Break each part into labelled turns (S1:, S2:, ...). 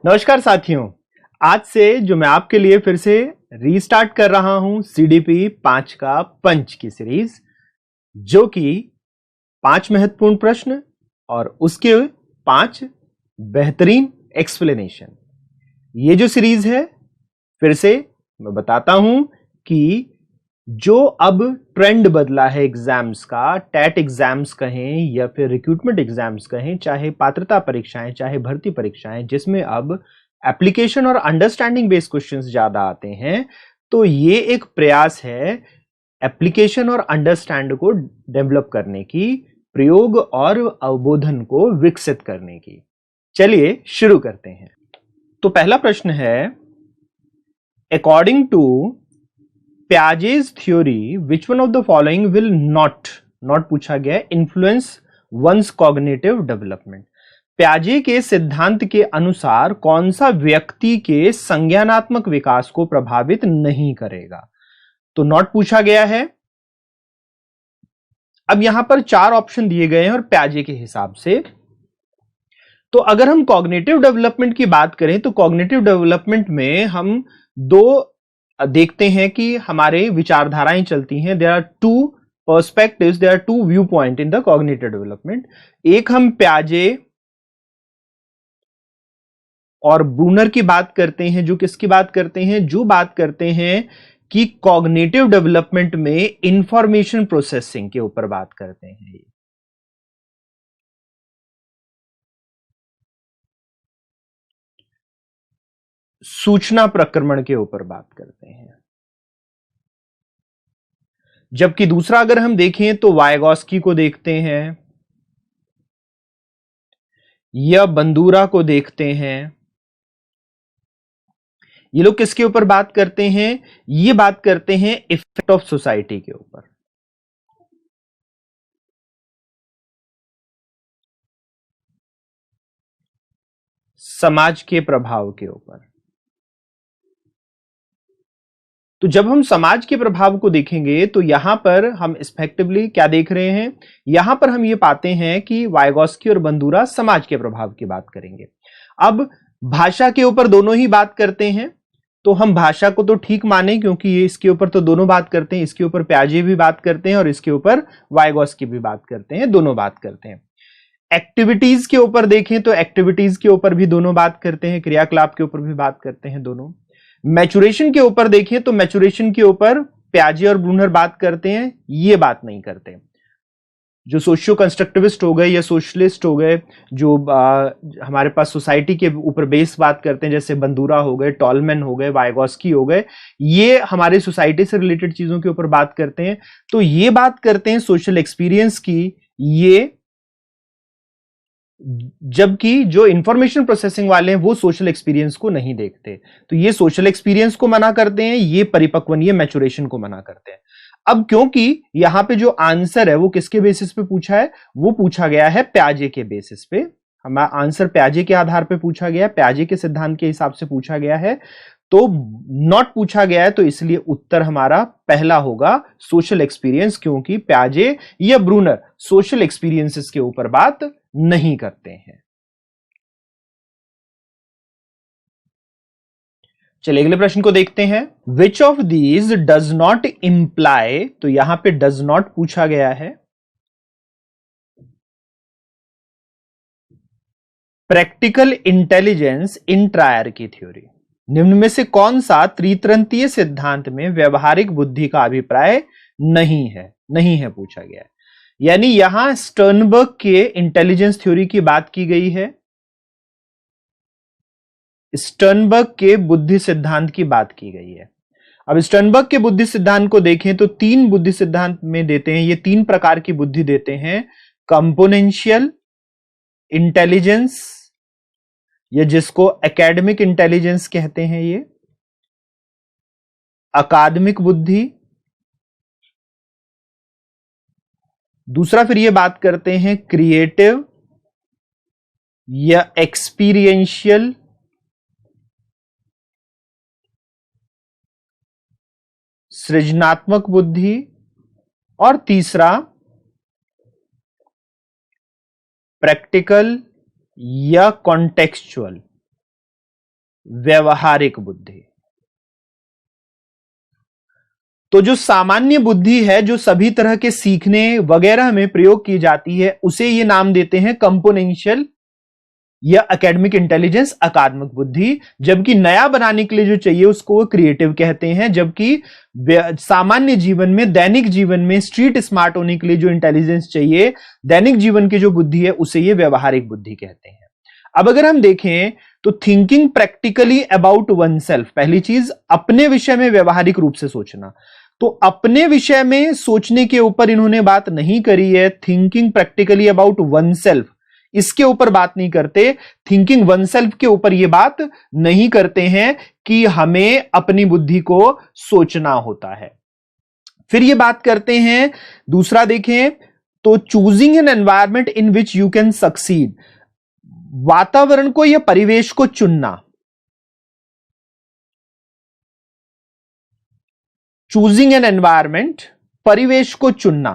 S1: नमस्कार साथियों, आज से जो मैं आपके लिए फिर से रीस्टार्ट कर रहा हूं सीडीपी 5 का पंच की सीरीज, जो कि 5 महत्वपूर्ण प्रश्न और उसके 5 बेहतरीन एक्सप्लेनेशन। ये जो सीरीज है, फिर से मैं बताता हूं कि जो अब ट्रेंड बदला है एग्जाम्स का, टैट एग्जाम्स कहें या फिर रिक्रूटमेंट एग्जाम्स कहें, चाहे पात्रता परीक्षाएं, चाहे भर्ती परीक्षाएं, जिसमें अब एप्लीकेशन और अंडरस्टैंडिंग बेस्ड क्वेश्चंस ज्यादा आते हैं। तो ये एक प्रयास है एप्लीकेशन और अंडरस्टैंड को डेवलप करने की, प्रयोग और अवबोधन को विकसित करने की। चलिए शुरू करते हैं। तो पहला प्रश्न है, according to Piaget's theory, which one of the following will not पूछा गया है, influence one's cognitive development? प्याजे के सिद्धांत के अनुसार कौन सा व्यक्ति के संज्ञानात्मक विकास को प्रभावित नहीं करेगा? तो नॉट पूछा गया है। अब यहां पर 4 ऑप्शन दिए गए हैं और प्याजे के हिसाब से। तो अगर हम कॉग्निटिव डेवलपमेंट की बात करें तो कॉग्निटिव डेवलपमेंट में हम दो देखते हैं कि हमारे विचारधाराएं चलती हैं। There are two perspectives, there are two view point in the cognitive development. एक हम प्याजे और ब्रूनर की बात करते हैं, जो किसकी बात करते हैं? जो बात करते हैं कि कॉग्निटिव डेवलपमेंट में इंफॉर्मेशन प्रोसेसिंग के ऊपर बात करते हैं। सूचना प्रक्रमण के ऊपर बात करते हैं। जबकि दूसरा अगर हम देखें तो वायगॉस्की को देखते हैं या बंदूरा को देखते हैं। ये लोग किसके ऊपर बात करते हैं? ये बात करते हैं इफेक्ट ऑफ सोसाइटी के ऊपर। समाज के प्रभाव के ऊपर। तो जब हम समाज के प्रभाव को देखेंगे तो यहां पर हम इफेक्टिवली क्या देख रहे हैं? यहां पर हम ये पाते हैं कि वायगॉस्की और बंदूरा समाज के प्रभाव की बात करेंगे। अब भाषा के ऊपर दोनों ही बात करते हैं, तो हम भाषा को तो ठीक माने, क्योंकि ये इसके ऊपर तो दोनों बात करते हैं। इसके ऊपर प्याजे भी बात करते हैं और इसके ऊपर वायगॉस्की भी बात करते हैं, दोनों बात करते हैं। एक्टिविटीज के ऊपर देखें तो एक्टिविटीज के ऊपर भी दोनों बात करते हैं, क्रियाकलाप के ऊपर भी बात करते हैं दोनों। मैचुरेशन के ऊपर देखें तो मैचुरेशन के ऊपर प्याजे और ब्रूनर बात करते हैं, ये बात नहीं करते। जो सोशियो कंस्ट्रक्टिविस्ट हो गए या सोशलिस्ट हो गए, जो हमारे पास सोसाइटी के ऊपर बेस बात करते हैं, जैसे बंदूरा हो गए, टॉलमैन हो गए, वायगॉस्की हो गए, ये हमारे सोसाइटी से रिलेटेड चीजों के ऊपर बात करते हैं। तो ये बात करते हैं सोशल एक्सपीरियंस की, ये जबकि जो इंफॉर्मेशन प्रोसेसिंग वाले हैं वो सोशल एक्सपीरियंस को नहीं देखते। तो ये सोशल एक्सपीरियंस को मना करते हैं, ये परिपक्वन, ये मैचुरेशन को मना करते हैं। अब क्योंकि यहां पे जो आंसर है वो किसके बेसिस पे पूछा है? वो पूछा गया है प्याजे के बेसिस पे। हमारा आंसर प्याजे के आधार पे पूछा गया, प्याजे के सिद्धांत के हिसाब से पूछा गया है। तो नॉट पूछा गया है, तो इसलिए उत्तर हमारा पहला होगा, सोशल एक्सपीरियंस, क्योंकि प्याजे या ब्रूनर सोशल एक्सपीरियंसेस के ऊपर बात नहीं करते हैं। चलिए अगले प्रश्न को देखते हैं। Which of these does not imply, तो यहां पे डज नॉट पूछा गया है। प्रैक्टिकल इंटेलिजेंस इन ट्रायर की थ्योरी, निम्न में से कौन सा त्रितंत्रीय सिद्धांत में व्यवहारिक बुद्धि का अभिप्राय नहीं है पूछा गया है। यानी यहां स्टर्नबर्ग के इंटेलिजेंस थ्योरी की बात की गई है, स्टर्नबर्ग के बुद्धि सिद्धांत की बात की गई है। अब स्टर्नबर्ग के बुद्धि सिद्धांत को देखें तो 3 बुद्धि सिद्धांत में देते हैं, ये 3 प्रकार की बुद्धि देते हैं। कंपोनेंशियल इंटेलिजेंस, या जिसको एकेडमिक इंटेलिजेंस कहते हैं, ये अकादमिक बुद्धि। दूसरा फिर ये बात करते हैं क्रिएटिव या एक्सपीरियंशियल, सृजनात्मक बुद्धि। और तीसरा प्रैक्टिकल या कॉन्टेक्सचुअल। व्यवहारिक बुद्धि। तो जो सामान्य बुद्धि है, जो सभी तरह के सीखने वगैरह में प्रयोग की जाती है, उसे ये नाम देते हैं कंपोनेंशियल या एकेडमिक इंटेलिजेंस, अकादमिक बुद्धि। जबकि नया बनाने के लिए जो चाहिए उसको वो क्रिएटिव कहते हैं। जबकि सामान्य जीवन में, दैनिक जीवन में स्ट्रीट स्मार्ट होने के लिए जो इंटेलिजेंस चाहिए, दैनिक जीवन की जो बुद्धि है, उसे ये व्यवहारिक बुद्धि कहते हैं। अब अगर हम देखें तो thinking practically about one self, पहली चीज अपने विषय में व्यवहारिक रूप से सोचना। तो अपने विषय में सोचने के ऊपर इन्होंने बात नहीं करी है। Thinking practically about one self, इसके ऊपर बात नहीं करते। थिंकिंग वन सेल्फ के ऊपर यह बात नहीं करते हैं कि हमें अपनी बुद्धि को सोचना होता है। फिर ये बात करते हैं, दूसरा देखें तो choosing an environment in which you can succeed, वातावरण को या परिवेश को चुनना। चूजिंग एन एनवायरमेंट, परिवेश को चुनना,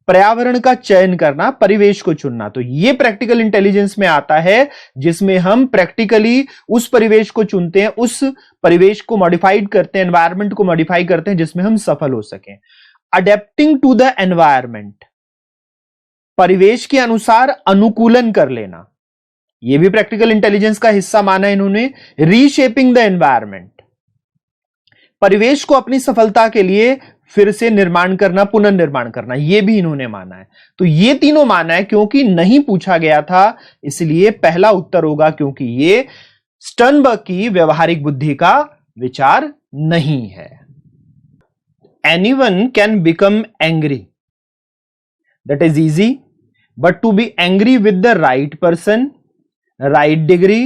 S1: पर्यावरण का चयन करना, परिवेश को चुनना। तो यह प्रैक्टिकल इंटेलिजेंस में आता है, जिसमें हम प्रैक्टिकली उस परिवेश को चुनते हैं, उस परिवेश को मॉडिफाइड करते हैं, एनवायरमेंट को मॉडिफाई करते हैं, जिसमें हम सफल हो सकें। अडेप्टिंग टू द एनवायरमेंट, परिवेश के अनुसार अनुकूलन कर लेना, यह भी प्रैक्टिकल इंटेलिजेंस का हिस्सा माना इन्होंने। रीशेपिंग द एनवायरमेंट, परिवेश को अपनी सफलता के लिए फिर से निर्माण करना, पुनर्निर्माण करना, यह भी इन्होंने माना है। तो ये तीनों माना है, क्योंकि नहीं पूछा गया था इसलिए पहला उत्तर होगा, क्योंकि ये स्टर्नबर्ग की व्यवहारिक बुद्धि का विचार नहीं है। Anyone can become angry, that is easy, but to be angry with the right person, right degree,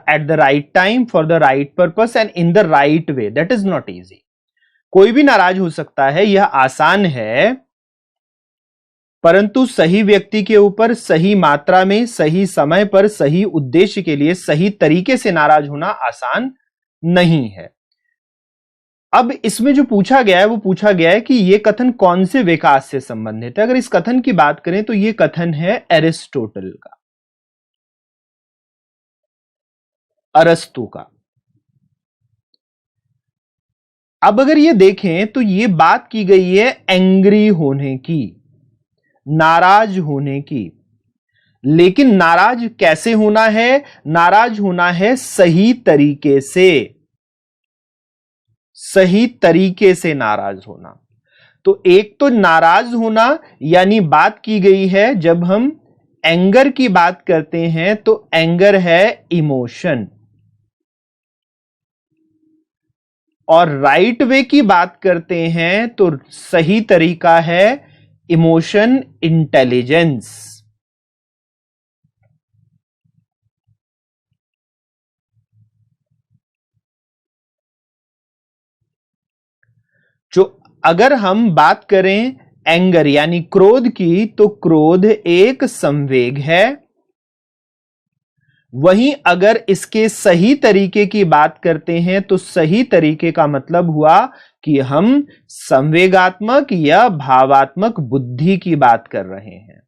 S1: at the right time, for the right purpose and in the right way, that is not easy. कोई भी नाराज हो सकता है, यह आसान है, परंतु सही व्यक्ति के ऊपर सही मात्रा में, सही समय पर, सही उद्देश्य के लिए सही तरीके से नाराज होना आसान नहीं है। अब इसमें जो पूछा गया है वो पूछा गया है कि यह कथन कौन से विकास से संबंधित है। अगर इस कथन की बात करें तो यह कथन है एरिस्टोटल का, अरस्तु का। अब अगर ये देखें तो ये बात की गई है एंग्री होने की, नाराज होने की। लेकिन नाराज कैसे होना है? नाराज होना है सही तरीके से, सही तरीके से नाराज होना। तो एक तो नाराज होना यानी बात की गई है, जब हम एंगर की बात करते हैं तो एंगर है इमोशन, और राइट वे की बात करते हैं तो सही तरीका है इमोशन इंटेलिजेंस। जो अगर हम बात करें एंगर यानी क्रोध की, तो क्रोध एक संवेग है। वहीं अगर इसके सही तरीके की बात करते हैं तो सही तरीके का मतलब हुआ कि हम संवेगात्मक या भावात्मक बुद्धि की बात कर रहे हैं।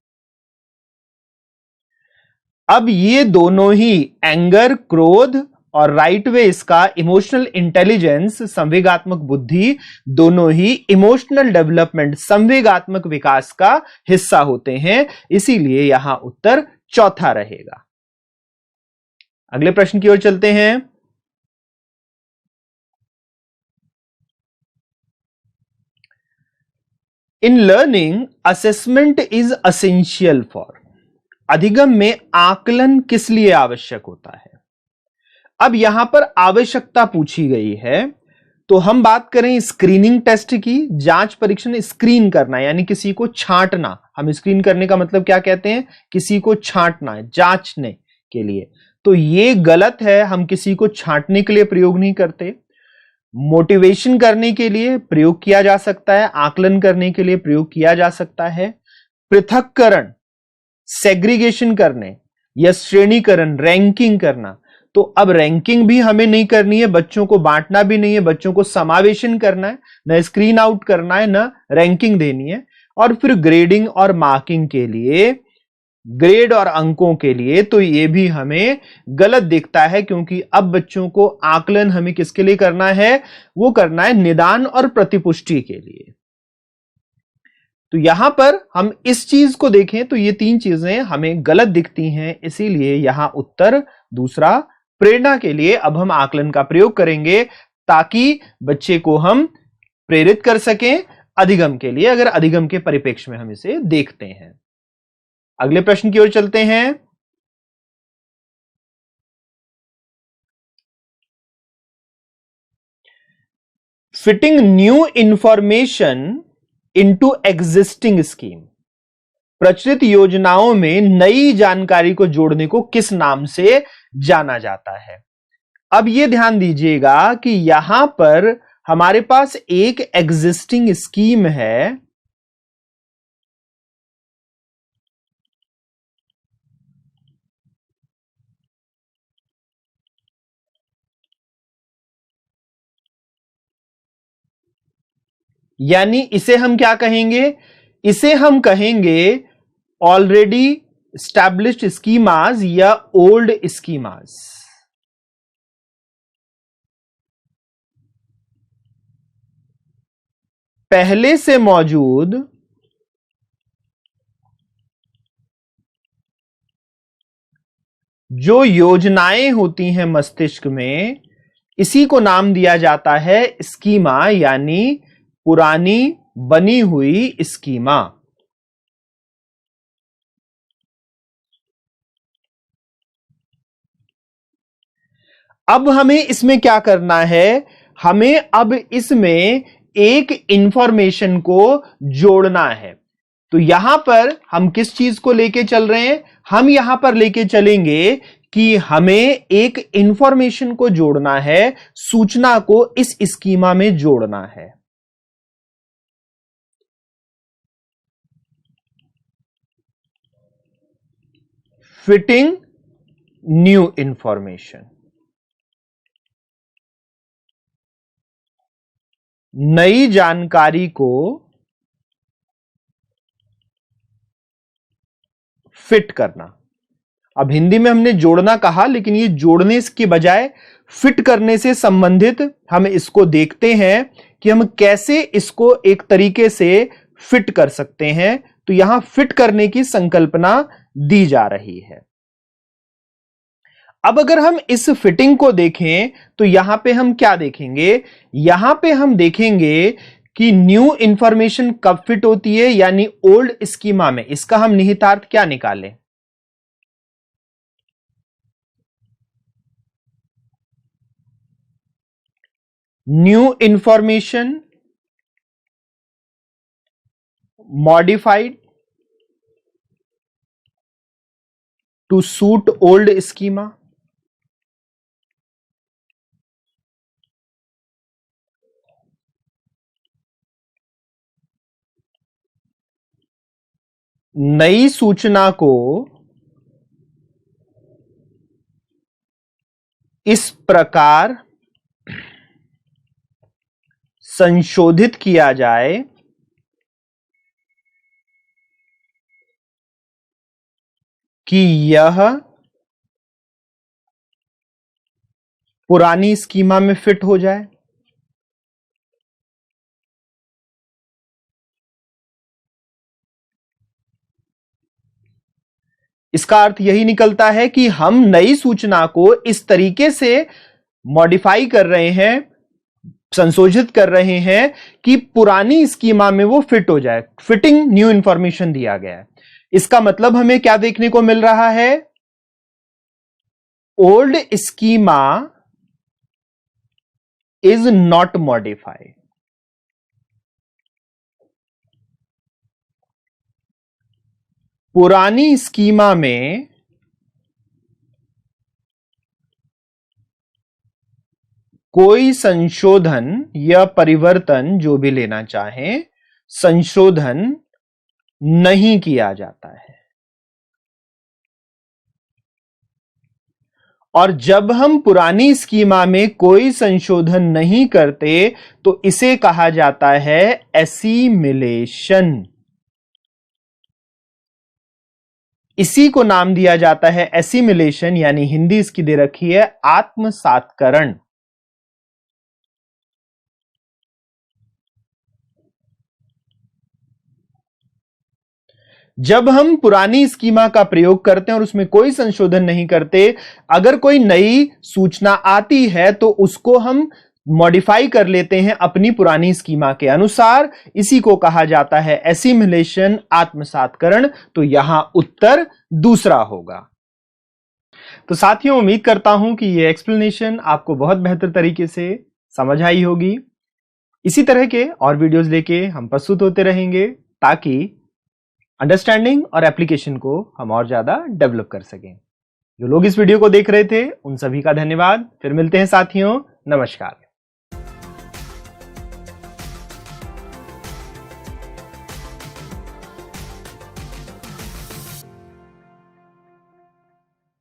S1: अब ये दोनों ही, एंगर, क्रोध, और राइट वे इसका इमोशनल इंटेलिजेंस, संवेगात्मक बुद्धि, दोनों ही इमोशनल डेवलपमेंट, संवेगात्मक विकास का हिस्सा होते हैं। इसीलिए यहां उत्तर चौथा रहेगा। अगले प्रश्न की ओर चलते हैं। In learning assessment is essential for, अधिगम में आकलन किस लिए आवश्यक होता है? अब यहां पर आवश्यकता पूछी गई है, तो हम बात करें स्क्रीनिंग टेस्ट की, जांच परीक्षण, स्क्रीन करना यानी किसी को छांटना। हम स्क्रीन करने का मतलब क्या कहते हैं? किसी को छांटना है, जांचने के लिए। तो ये गलत है, हम किसी को छांटने के लिए प्रयोग नहीं करते। मोटिवेशन करने के लिए प्रयोग किया जा सकता है, आकलन करने के लिए प्रयोग किया जा सकता है। पृथक्करण, सेग्रीगेशन करने या श्रेणीकरण, रैंकिंग करना। तो अब रैंकिंग भी हमें नहीं करनी है, बच्चों को बांटना भी नहीं है, बच्चों को समावेशन करना है, न स्क्रीन आउट करना है, न रैंकिंग देनी है। और फिर ग्रेडिंग और मार्किंग के लिए ग्रेड और अंकों के लिए, तो ये भी हमें गलत दिखता है, क्योंकि अब बच्चों को आकलन हमें किसके लिए करना है, वो करना है निदान और प्रतिपुष्टि के लिए। तो यहां पर हम इस चीज को देखें तो ये तीन चीजें हमें गलत दिखती हैं, इसीलिए यहां उत्तर दूसरा प्रेरणा के लिए अब हम आकलन का प्रयोग करेंगे, ताकि बच्चे को हम प्रेरित कर सकें अधिगम के लिए, अगर अधिगम के परिप्रेक्ष्य में हम इसे देखते हैं। अगले प्रश्न की ओर चलते हैं। Fitting new information into existing scheme, प्रचलित योजनाओं में नई जानकारी को जोड़ने को किस नाम से जाना जाता है। अब यह ध्यान दीजिएगा कि यहां पर हमारे पास एक एग्जिस्टिंग स्कीम है, यानी इसे हम क्या कहेंगे, इसे हम कहेंगे ऑलरेडी एस्टैब्लिश्ड स्कीमास या ओल्ड स्कीमास। पहले से मौजूद जो योजनाएं होती हैं मस्तिष्क में, इसी को नाम दिया जाता है स्कीमा, यानी पुरानी बनी हुई स्कीमा। अब हमें इसमें क्या करना है, हमें अब इसमें एक इंफॉर्मेशन को जोड़ना है। तो यहां पर हम किस चीज को लेके चल रहे हैं, हम यहां पर लेके चलेंगे कि हमें एक इंफॉर्मेशन को जोड़ना है, सूचना को इस स्कीमा में जोड़ना है। फिटिंग न्यू इंफॉर्मेशन, नई जानकारी को फिट करना। अब हिंदी में हमने जोड़ना कहा, लेकिन ये जोड़ने के बजाय फिट करने से संबंधित हम इसको देखते हैं कि हम कैसे इसको एक तरीके से फिट कर सकते हैं। तो यहां फिट करने की संकल्पना दी जा रही है। अब अगर हम इस फिटिंग को देखें तो यहां पे हम क्या देखेंगे, यहां पे हम देखेंगे कि न्यू इंफॉर्मेशन कब फिट होती है, यानी ओल्ड स्कीमा में। इसका हम निहितार्थ क्या निकालें, new information modified to suit old schema. नई सूचना को इस प्रकार संशोधित किया जाए कि यह पुरानी स्कीमा में फिट हो जाए। इसका अर्थ यही निकलता है कि हम नई सूचना को इस तरीके से मॉडिफाई कर रहे हैं, संशोधित कर रहे हैं कि पुरानी स्कीमा में वो फिट हो जाए। फिटिंग न्यू इंफॉर्मेशन दिया गया है। इसका मतलब हमें क्या देखने को मिल रहा है, old schema is not modified. पुरानी स्कीमा में कोई संशोधन या परिवर्तन, जो भी लेना चाहें, संशोधन नहीं किया जाता है। और जब हम पुरानी स्कीमा में कोई संशोधन नहीं करते तो इसे कहा जाता है एसिमिलेशन। इसी को नाम दिया जाता है एसिमिलेशन, यानी हिंदी इसकी दे रखी है आत्मसात्करण। जब हम पुरानी स्कीमा का प्रयोग करते हैं और उसमें कोई संशोधन नहीं करते, अगर कोई नई सूचना आती है तो उसको हम मॉडिफाई कर लेते हैं अपनी पुरानी स्कीमा के अनुसार, इसी को कहा जाता है एसिमिलेशन, आत्मसात्करण। तो यहां उत्तर दूसरा होगा। तो साथियों, उम्मीद करता हूं कि यह एक्सप्लेनेशन आपको बहुत बेहतर तरीके से समझ आई होगी। इसी तरह के और वीडियोस लेके हम प्रस्तुत होते रहेंगे ताकि अंडरस्टैंडिंग और एप्लीकेशन को हम और ज्यादा डेवलप कर सकें। जो लोग इस वीडियो को देख रहे थे उन सभी का धन्यवाद। फिर मिलते हैं साथियों, नमस्कार।